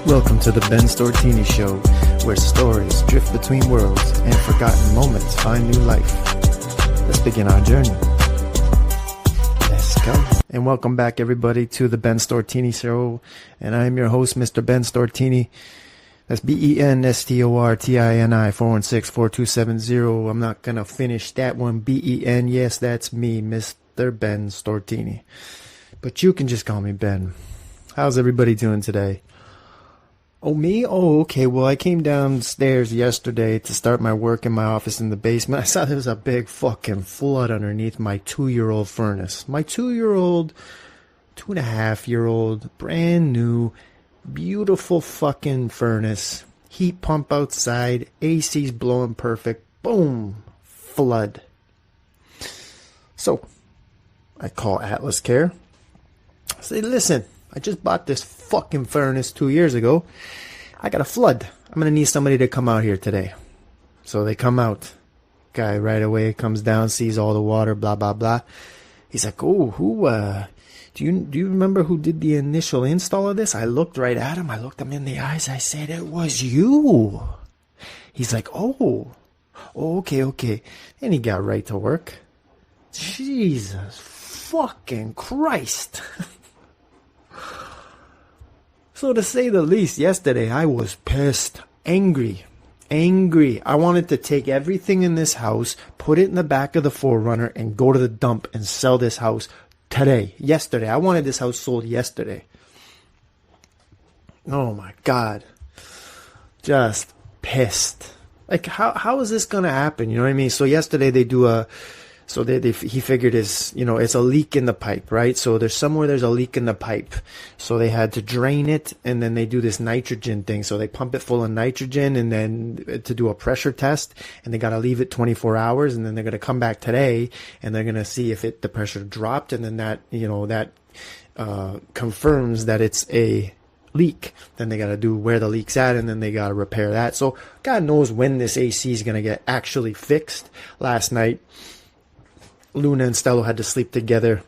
Welcome to the Ben Stortini Show, where stories drift between worlds and forgotten moments find new life. Let's begin our journey. Let's go. And welcome back, everybody, to the Ben Stortini Show. And I am your host, Mr. Ben Stortini. That's BENSTORTINI 416-4270. I'm not going to finish that one. BEN, yes, that's me, Mr. Ben Stortini. But you can just call me Ben. How's everybody doing today? Oh, me? Oh, okay. Well, I came downstairs yesterday to start my work in my office in the basement. I saw there was a big fucking flood underneath my 2-year-old furnace. My 2-year-old, 2.5-year-old, brand new, beautiful fucking furnace. Heat pump outside. AC's blowing perfect. Boom. Flood. So, I call Atlas Care. I say, listen, I just bought this fucking furnace 2 years ago. I got a flood. I'm going to need somebody to come out here today. So they come out. Guy right away comes down, sees all the water, blah, blah, blah. He's like, oh, do you remember who did the initial install of this? I looked right at him. I looked him in the eyes. I said, it was you. He's like, oh, okay. And he got right to work. Jesus fucking Christ. So to say the least, yesterday I was pissed, angry. I wanted to take everything in this house, put it in the back of the 4Runner, and go to the dump and sell this house yesterday. I wanted this house sold yesterday. Oh my God. Just pissed. Like, how is this going to happen? You know what I mean? So yesterday they do he figured it's a leak in the pipe, right? So there's a leak in the pipe. So they had to drain it, and then they do this nitrogen thing. So they pump it full of nitrogen, and then to do a pressure test, and they got to leave it 24 hours, and then they're going to come back today, and they're going to see if the pressure dropped, and then that confirms that it's a leak. Then they got to do where the leak's at, and then they got to repair that. So God knows when this AC is going to get actually fixed. Last night, Luna and Stello had to sleep together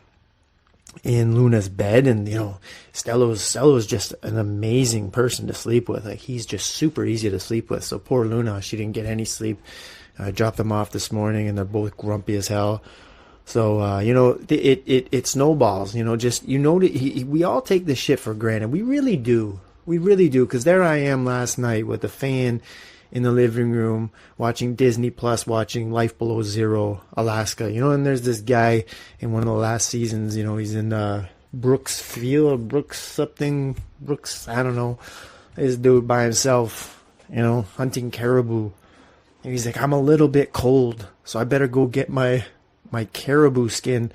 in Luna's bed, and Stello's just an amazing person to sleep with. Like, he's just super easy to sleep with. So poor Luna, she didn't get any sleep. I dropped them off this morning, and they're both grumpy as hell. So it snowballs. We all take this shit for granted. We really do. Because there I am last night with the fan in the living room, watching Disney Plus, watching Life Below Zero, Alaska. And there's this guy in one of the last seasons, he's in Brooks, I don't know. This dude by himself, hunting caribou. And he's like, I'm a little bit cold, so I better go get my caribou skin,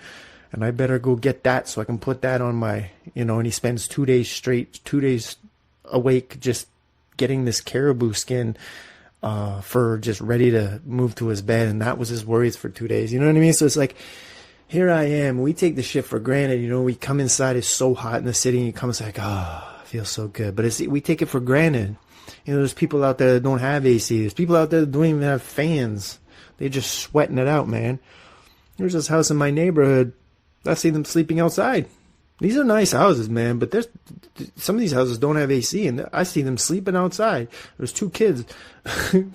and I better go get that so I can put that on my, and he spends 2 days straight, 2 days awake just getting this caribou skin for just ready to move to his bed, and that was his worries for 2 days. You know what I mean? So it's like, here I am. We take the shit for granted. We come inside, it's so hot in the city, and you come, it's like, it feels so good. But we take it for granted. There's people out there that don't have AC. There's people out there that don't even have fans. They're just sweating it out, man. There's this house in my neighborhood. I see them sleeping outside. These are nice houses, man, but some of these houses don't have AC, and I see them sleeping outside. There's 2 kids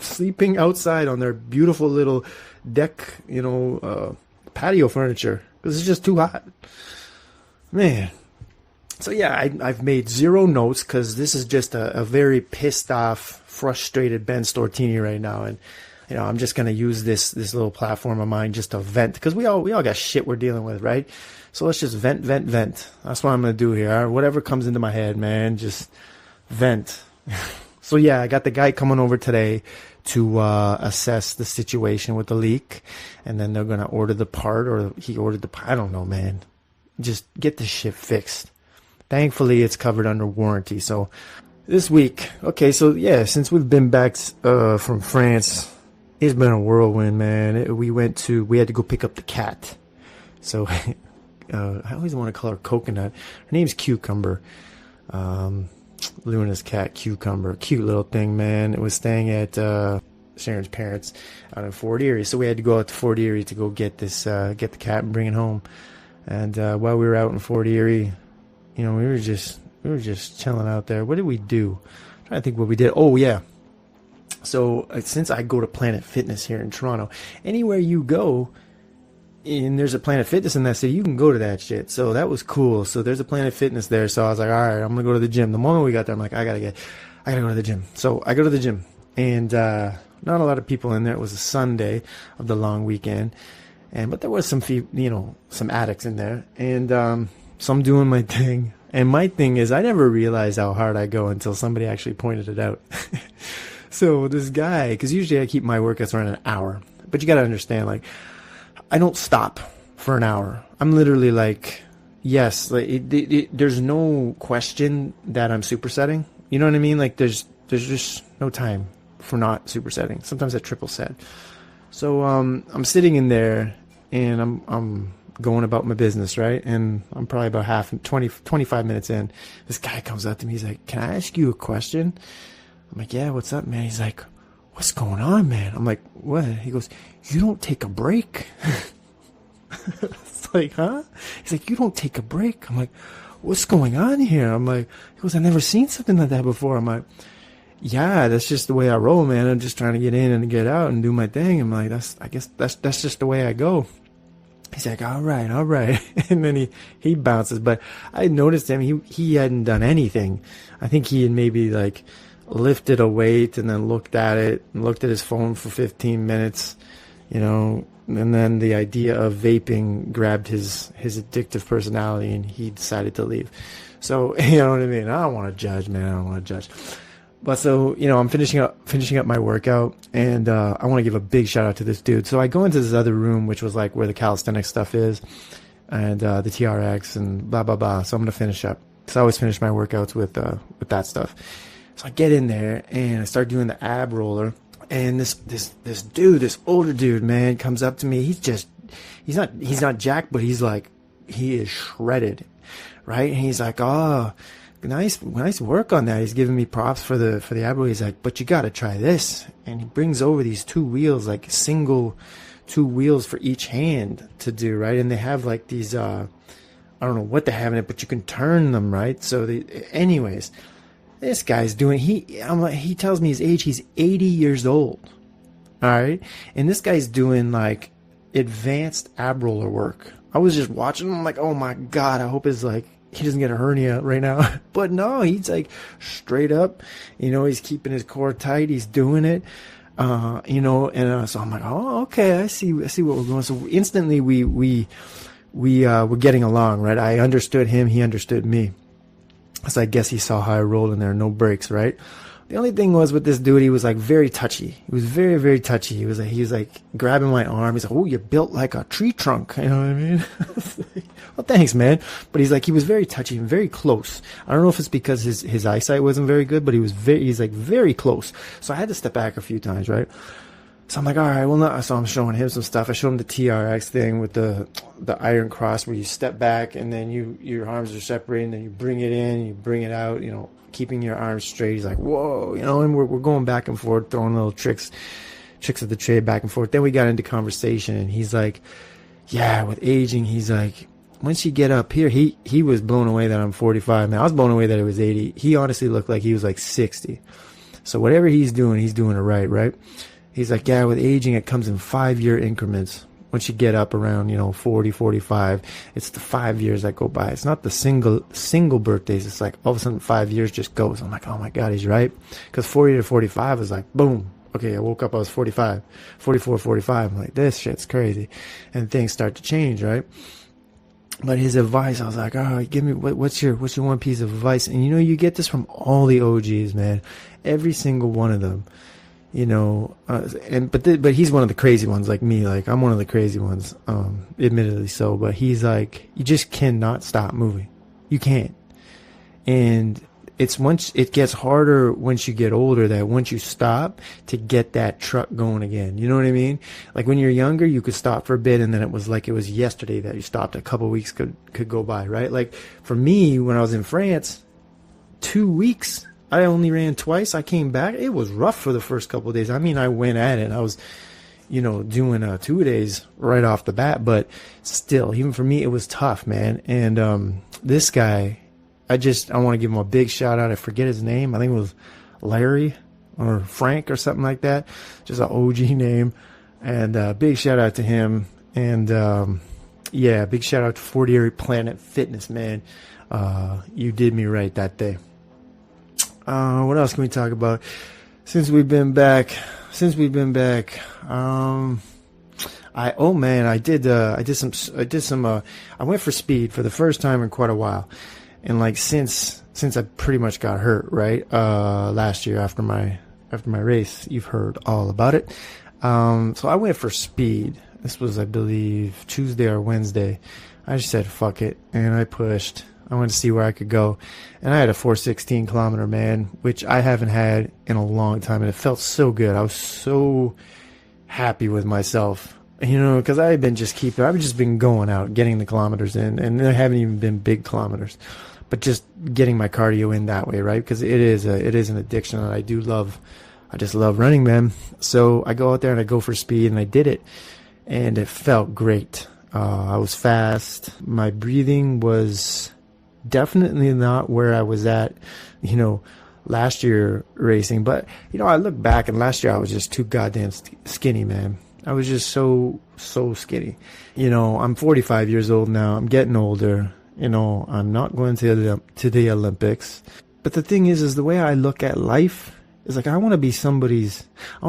sleeping outside on their beautiful little deck, patio furniture, because it's just too hot. Man. So, yeah, I've made 0 notes, because this is just a very pissed off, frustrated Ben Stortini right now, and I'm just going to use this little platform of mine just to vent, because we all got shit we're dealing with, right? So let's just vent. That's what I'm going to do here. Whatever comes into my head, man, just vent. So, yeah, I got the guy coming over today to assess the situation with the leak. And then they're going to order the part, or he ordered the part. I don't know, man. Just get this shit fixed. Thankfully, it's covered under warranty. So this week, okay, so, yeah, since we've been back from France, it's been a whirlwind, man. We had to go pick up the cat. So I always want to call her Coconut. Her name's Cucumber. Luna's cat, Cucumber. Cute little thing, man. It was staying at Sharon's parents out in Fort Erie. So we had to go out to Fort Erie to go get the cat and bring it home. And while we were out in Fort Erie, we were just We were just chilling out there. What did we do? I'm trying to think what we did. Oh yeah. So since I go to Planet Fitness here in Toronto, anywhere you go, and there's a Planet Fitness in that city, you can go to that shit. So that was cool. So there's a Planet Fitness there. So I was like, all right, I'm gonna go to the gym. The moment we got there, I'm like, I gotta go to the gym. So I go to the gym, and not a lot of people in there. It was a Sunday of the long weekend, but there was some some addicts in there, and so I'm doing my thing. And my thing is, I never realized how hard I go until somebody actually pointed it out. So this guy, because usually I keep my workouts around an hour, but you got to understand, like, I don't stop for an hour. I'm literally like, yes, like there's no question that I'm supersetting. You know what I mean? Like there's just no time for not supersetting. Sometimes I triple set. So I'm sitting in there and I'm going about my business, right? And I'm probably about 25 minutes in. This guy comes up to me. He's like, "Can I ask you a question?" I'm like, "Yeah, what's up, man?" He's like, "What's going on, man?" I'm like, "What?" He goes, "You don't take a break." It's like, huh? He's like, "You don't take a break." I'm like, "What's going on here?" I'm like, he goes, "I've never seen something like that before." I'm like, "Yeah, that's just the way I roll, man. I'm just trying to get in and get out and do my thing." I'm like, I guess that's just the way I go. He's like, all right. And then he bounces. But I noticed him, he hadn't done anything. I think he had maybe like lifted a weight and then looked at it and looked at his phone for 15 minutes, and then the idea of vaping grabbed his addictive personality and he decided to leave. So, you know what I mean? I don't want to judge, man. I don't want to judge. But so, I'm finishing up my workout, and I want to give a big shout out to this dude. So I go into this other room, which was like where the calisthenics stuff is, and the TRX and blah, blah, blah. So I'm going to finish up. So I always finish my workouts with that stuff. So I get in there and I start doing the ab roller, and this dude, this older dude, man, comes up to me. He's not jacked, but he is shredded, right? And he's like, "Oh, nice work on that." He's giving me props for the ab roller. He's like, "But you got to try this." And he brings over these two wheels, like single two wheels for each hand to do, right? And they have like these, I don't know what they have in it, but you can turn them, right? So anyways, this guy's doing, he tells me his age, he's 80 years old. All right. And this guy's doing like advanced ab roller work. I was just watching him. I'm like, oh my God, I hope he doesn't get a hernia right now. But no, he's like straight up, he's keeping his core tight. He's doing it, so I'm like, oh, okay, I see what we're going. So instantly we were getting along, right? I understood him. He understood me. So I guess he saw how I rolled in there, no breaks, right? The only thing was with this dude, he was like very touchy. He was very, very touchy. He was like grabbing my arm. He's like, "Oh, you're built like a tree trunk." You know what I mean? Well, thanks, man. But he was very touchy and very close. I don't know if it's because his eyesight wasn't very good, but he's like very close. So I had to step back a few times, right? So I'm like, all right, well, no. So I'm showing him some stuff. I showed him the TRX thing with the iron cross where you step back and then your arms are separated and then you bring it in, you bring it out, keeping your arms straight. He's like, whoa, and we're going back and forth, throwing little tricks of the trade back and forth. Then we got into conversation and he's like, yeah, with aging, he's like, once you get up here, he was blown away that I'm 45. Man, I was blown away that it was 80. He honestly looked like he was like 60. So whatever he's doing it right? He's like, yeah, with aging, it comes in 5-year increments. Once you get up around, 40, 45, it's the 5 years that go by. It's not the single birthdays. It's like all of a sudden 5 years just goes. I'm like, oh my God, he's right. Because 40 to 45 is like, boom. Okay, I woke up, I was 45, 44, 45. I'm like, this shit's crazy. And things start to change, right? But his advice, I was like, oh, give me, what's your one piece of advice? And you get this from all the OGs, man. Every single one of them. But he's one of the crazy ones like me. Like I'm one of the crazy ones, admittedly so. But he's like, you just cannot stop moving. You can't. And it gets harder once you get older, that once you stop to get that truck going again. You know what I mean? Like when you're younger, you could stop for a bit and then it was like it was yesterday that you stopped. A couple of weeks could go by, right? Like for me, when I was in France, 2 weeks, I only ran twice. I came back. It was rough for the first couple of days. I mean, I went at it. I was, doing 2 days right off the bat. But still, even for me, it was tough, man. And this guy, I want to give him a big shout out. I forget his name. I think it was Larry or Frank or something like that. Just an OG name. And big shout out to him. And yeah, big shout out to 48 Planet Fitness, man. You did me right that day. What else can we talk about? Since we've been back, I went for speed for the first time in quite a while. And like since I pretty much got hurt, right? Last year after my race, you've heard all about it. So I went for speed. This was, I believe, Tuesday or Wednesday. I just said, fuck it. And I pushed. I wanted to see where I could go. And I had a 416 kilometer, man, which I haven't had in a long time. And it felt so good. I was so happy with myself, you know, because I've just been going out, getting the kilometers in. And there haven't even been big kilometers. But just getting my cardio in that way, right? Because it is an addiction that I do love. I just love running, man. So I go out there and I go for speed, and I did it. And it felt great. I was fast. My breathing was definitely not where I was at, you know, last year racing. But, you know, I look back, and last year I was just too goddamn skinny, man. I was just so skinny. You know, I'm 45 years old now. I'm getting older. You know, I'm not going to the Olympics. But the thing is the way I look at life is like, I want to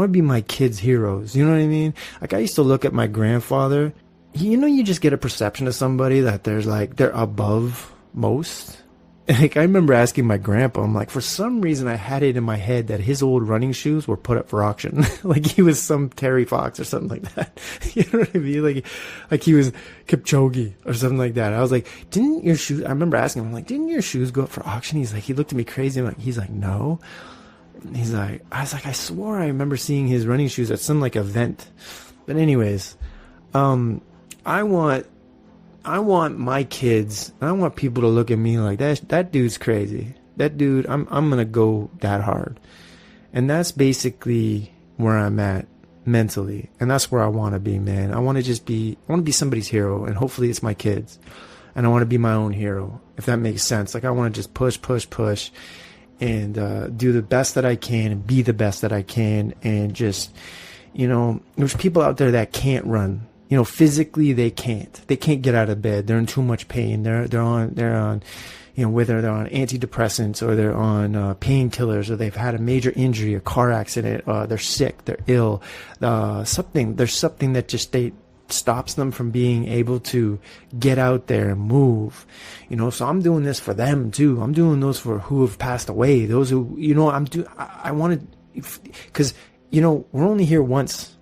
be my kids' heroes. You know what I mean? Like, I used to look at my grandfather. You know, you just get a perception of somebody that they're above most. Like, I remember asking my grandpa, I'm like, for some reason I had it in my head that his old running shoes were put up for auction. Like he was some Terry Fox or something like that. You know what I mean? Like he was Kipchoge or something like that. I was like, didn't your shoes, I remember asking him, I'm like, didn't your shoes go up for auction? He looked at me crazy. He's like, no. I was like, I swore I remember seeing his running shoes at some like event. But anyways, I want my kids, I want people to look at me like that dude's crazy. That dude, I'm gonna go that hard. And that's basically where I'm at mentally. And that's where I want to be, man. I want to be somebody's hero, and hopefully it's my kids. And I want to be my own hero, if that makes sense. Like, I want to just push and do the best that I can and be the best that I can. And just, you know, there's people out there that can't run. You know, physically they can't get out of bed. They're in too much pain. They're on, you know, whether they're on antidepressants or they're on painkillers, or they've had a major injury, a car accident, they're sick, they're ill, there's something that stops them from being able to get out there and move. You know, so I'm doing this for them too. I'm doing those for who have passed away, those who, you know, I want to, because, you know, we're only here once.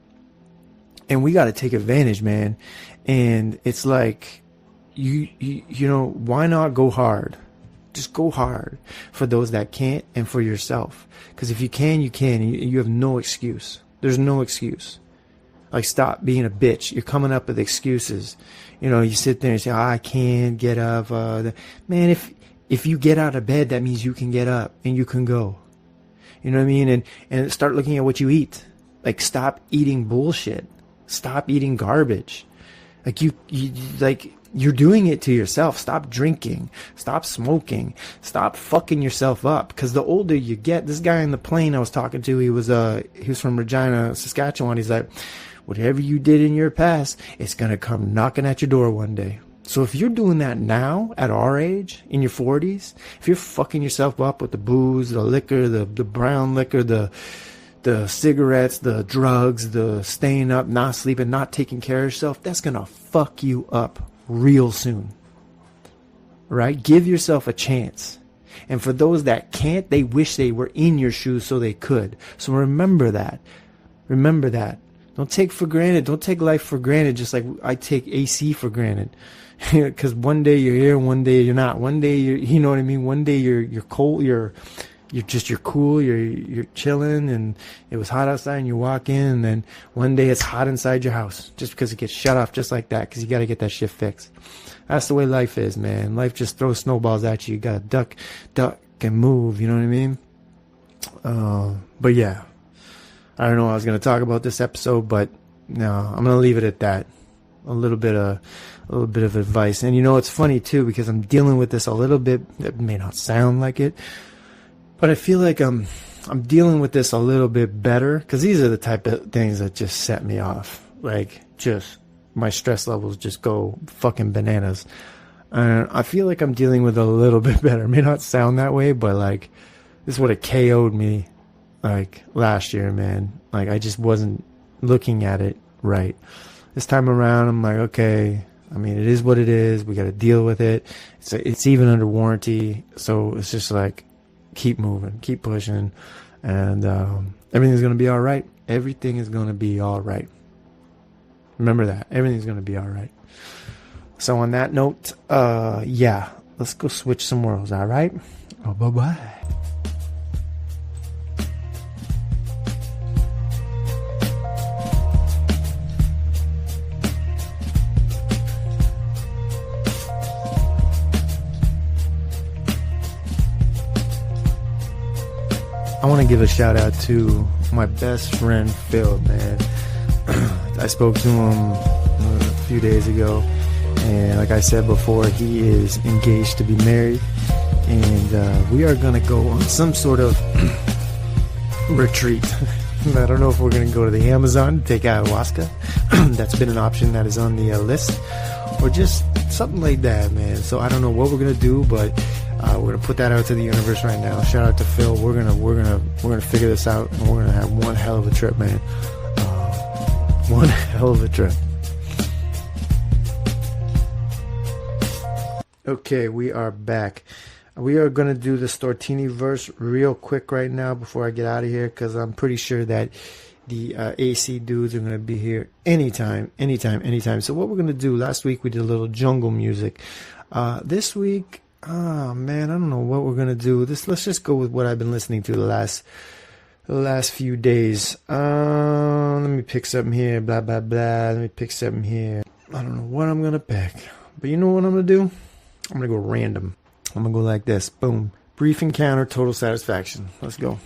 And we got to take advantage, man. And it's like, you know, why not go hard? Just go hard for those that can't, and for yourself. Because if you can, you can. You have no excuse. There's no excuse. Like, stop being a bitch. You're coming up with excuses. You know, you sit there and say, I can't get up. Man, if you get out of bed, that means you can get up and you can go. You know what I mean? And start looking at what you eat. Like, stop eating bullshit. Stop eating garbage. Like, you're doing it to yourself. Stop drinking. Stop smoking. Stop fucking yourself up. Because the older you get, this guy on the plane I was talking to, he was from Regina, Saskatchewan. He's like, whatever you did in your past, it's gonna come knocking at your door one day. So if you're doing that now, at our age, in your 40s, if you're fucking yourself up with the booze, the liquor, the brown liquor, the cigarettes, the drugs, the staying up, not sleeping, not taking care of yourself, that's going to fuck you up real soon. Right? Give yourself a chance. And for those that can't, they wish they were in your shoes so they could. So remember that. Remember that. Don't take for granted. Don't take life for granted, just like I take AC for granted. Because one day you're here, one day you're not. One day you know what I mean? One day you're cold, you're cool, you're chilling, and it was hot outside and you walk in, and then one day it's hot inside your house just because it gets shut off just like that, because you got to get that shit fixed. That's the way life is, man. Life just throws snowballs at you. You got to duck and move, you know what I mean? But yeah, I don't know what I was going to talk about this episode, but no, I'm going to leave it at that. a little bit of advice. And it's funny too, because I'm dealing with this a little bit. It may not sound like it, but I feel like I'm dealing with this a little bit better, because these are the type of things that just set me off. Like, just my stress levels just go fucking bananas. And I feel like I'm dealing with it a little bit better. It may not sound that way, but like, this is what it KO'd me like last year, man. Like, I just wasn't looking at it right. This time around, I'm like, okay, I mean, it is what it is. We got to deal with it. It's even under warranty. So it's just like, keep moving, keep pushing, and everything's going to be all right. Everything is going to be all right. Remember that. Everything's going to be all right. So on that note, yeah, let's go switch some worlds, all right? Oh, bye-bye. I want to give a shout out to my best friend Phil, man. I spoke to him a few days ago, and like I said before, he is engaged to be married, and we are going to go on some sort of retreat. I don't know if we're going to go to the Amazon, take ayahuasca. That's been an option that is on the list, or just something like that, man. So I don't know what we're going to do, but we're gonna put that out to the universe right now. Shout out to Phil. We're gonna figure this out, and we're gonna have one hell of a trip, man. One hell of a trip. Okay, we are back. We are gonna do the Stortini verse real quick right now before I get out of here, because I'm pretty sure that the AC dudes are gonna be here anytime. So what we're gonna do? Last week we did a little jungle music. This week, oh man, I don't know what we're gonna do. Let's just go with what I've been listening to the last few days. Let me pick something here. Blah blah blah. Let me pick something here. I don't know what I'm gonna pick, but you know what I'm gonna do? I'm gonna go random. I'm gonna go like this. Boom. Brief encounter, total satisfaction. Let's go.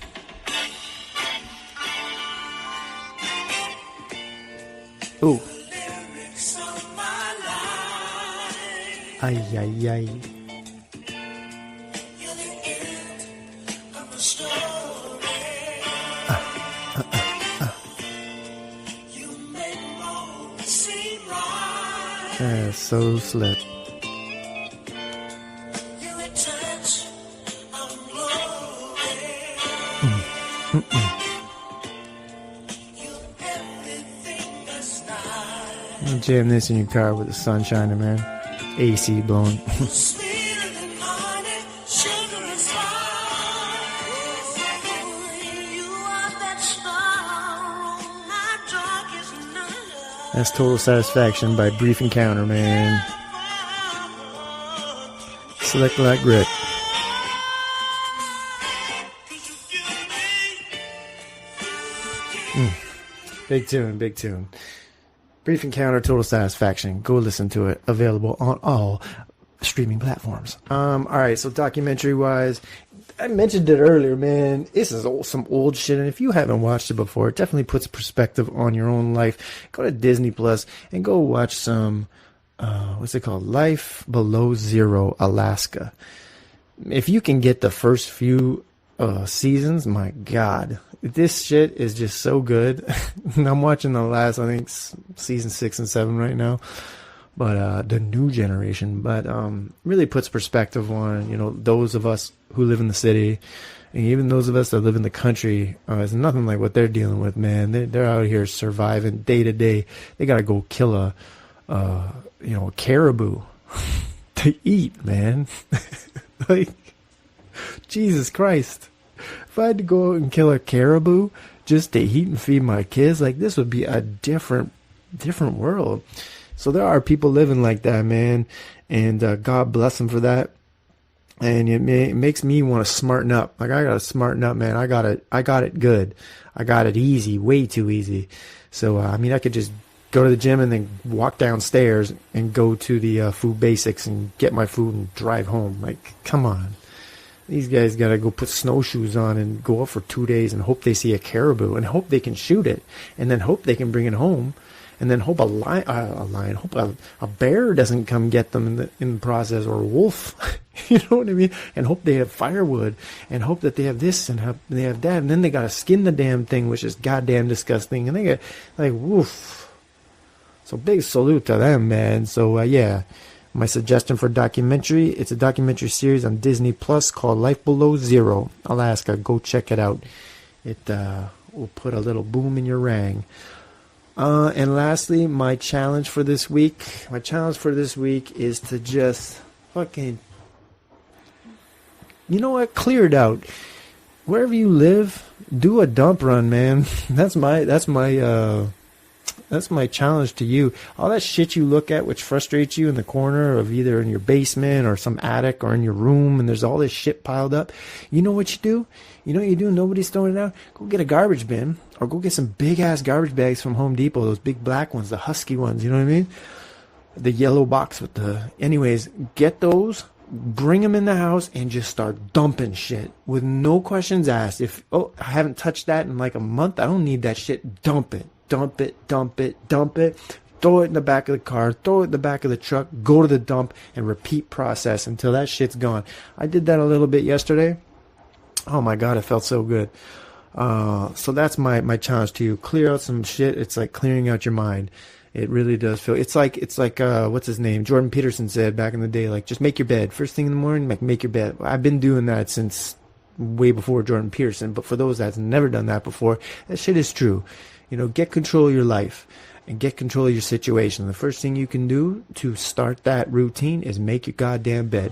Ooh. Ay ay ay. So slick. Jam this in your car with the sun shining, man. AC blowing. That's Total Satisfaction by Brief Encounter, man. Select like grit. Big tune, big tune. Brief Encounter, Total Satisfaction. Go listen to it. Available on all streaming platforms. Alright, so documentary-wise, I mentioned it earlier, man. This is some old shit, and if you haven't watched it before, it definitely puts perspective on your own life. Go to Disney Plus and go watch some, what's it called? Life Below Zero, Alaska. If you can get the first few seasons, my God, this shit is just so good. I'm watching the last, I think, season 6 and 7 right now. But the new generation, but really puts perspective on, those of us who live in the city, and even those of us that live in the country. It's nothing like what they're dealing with, man. They're out here surviving day to day. They gotta go kill a caribou to eat, man. Like, Jesus Christ! If I had to go out and kill a caribou just to eat and feed my kids, like, this would be a different world. So there are people living like that, man, and God bless them for that. And it makes me want to smarten up. Like, I gotta smarten up, man. I got it good. I got it easy, way too easy. So I could just go to the gym and then walk downstairs and go to the Food Basics and get my food and drive home. Like, come on. These guys gotta go put snowshoes on and go out for 2 days and hope they see a caribou and hope they can shoot it and then hope they can bring it home. and then hope a bear doesn't come get them in the process, or a wolf. You know what I mean? And hope they have firewood, and hope that they have this and they have that, and then they gotta skin the damn thing, which is goddamn disgusting. And they get like, woof. So big salute to them, man. So yeah, my suggestion for documentary, it's a documentary series on Disney Plus called Life Below Zero, Alaska. Go check it out. It will put a little boom in your rang. And lastly, my challenge for this week is to just fucking, you know what, clear it out. Wherever you live, do a dump run, man. That's my challenge to you. All that shit you look at which frustrates you in the corner of either in your basement or some attic or in your room, and there's all this shit piled up. You know what you do? You know what you do? Nobody's throwing it out? Go get a garbage bin, or go get some big-ass garbage bags from Home Depot, those big black ones, the husky ones, you know what I mean? The yellow box with the... Anyways, get those, bring them in the house, and just start dumping shit with no questions asked. If, I haven't touched that in like a month, I don't need that shit, dump it. Dump it, dump it, dump it, throw it in the back of the car, throw it in the back of the truck, go to the dump, and repeat process until that shit's gone. I did that a little bit yesterday. Oh my God, it felt so good. So that's my challenge to you. Clear out some shit. It's like clearing out your mind. It really does feel, it's like what's his name? Jordan Peterson said back in the day, like, just make your bed. First thing in the morning, make your bed. I've been doing that since way before Jordan Peterson, but for those that's never done that before, that shit is true. You know, get control of your life and get control of your situation. The first thing you can do to start that routine is make your goddamn bed.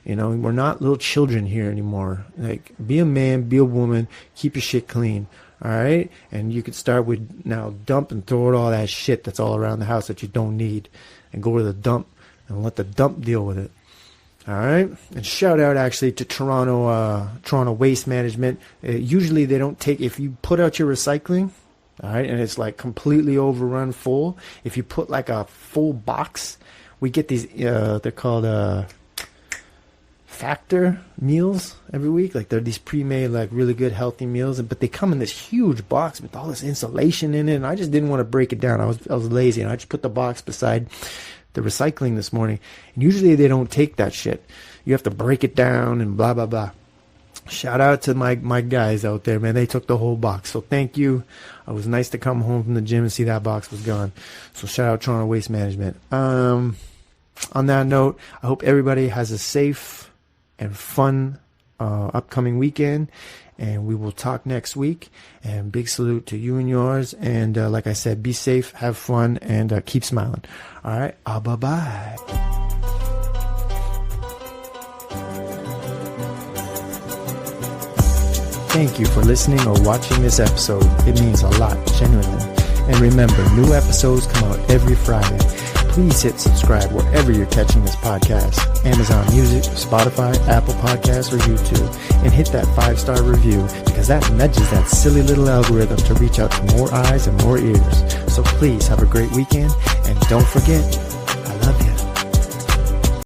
You know, we're not little children here anymore. Like, be a man, be a woman, keep your shit clean. All right? And you could start with now dump and throw all that shit that's all around the house that you don't need, and go to the dump and let the dump deal with it. All right? And shout out actually to Toronto Waste Management. Usually they don't take, if you put out your recycling, all right, and it's like completely overrun full, if you put like a full box, we get these, they're called factor meals every week. Like, they're these pre-made, like, really good healthy meals, but they come in this huge box with all this insulation in it, and I just didn't want to break it down. I was lazy, and I just put the box beside the recycling this morning. And usually they don't take that shit. You have to break it down and blah blah blah. Shout out to my guys out there, man. They took the whole box, so thank you. It was nice to come home from the gym and see that box was gone. So shout out Toronto Waste Management. On that note, I hope everybody has a safe and fun upcoming weekend, and we will talk next week. And big salute to you and yours. And like I said, be safe, have fun, and keep smiling. All right, bye-bye. Thank you for listening or watching this episode. It means a lot, genuinely. And remember, new episodes come out every Friday. Please hit subscribe wherever you're catching this podcast. Amazon Music, Spotify, Apple Podcasts, or YouTube. And hit that 5-star review, because that nudges that silly little algorithm to reach out to more eyes and more ears. So please have a great weekend. And don't forget, I love you.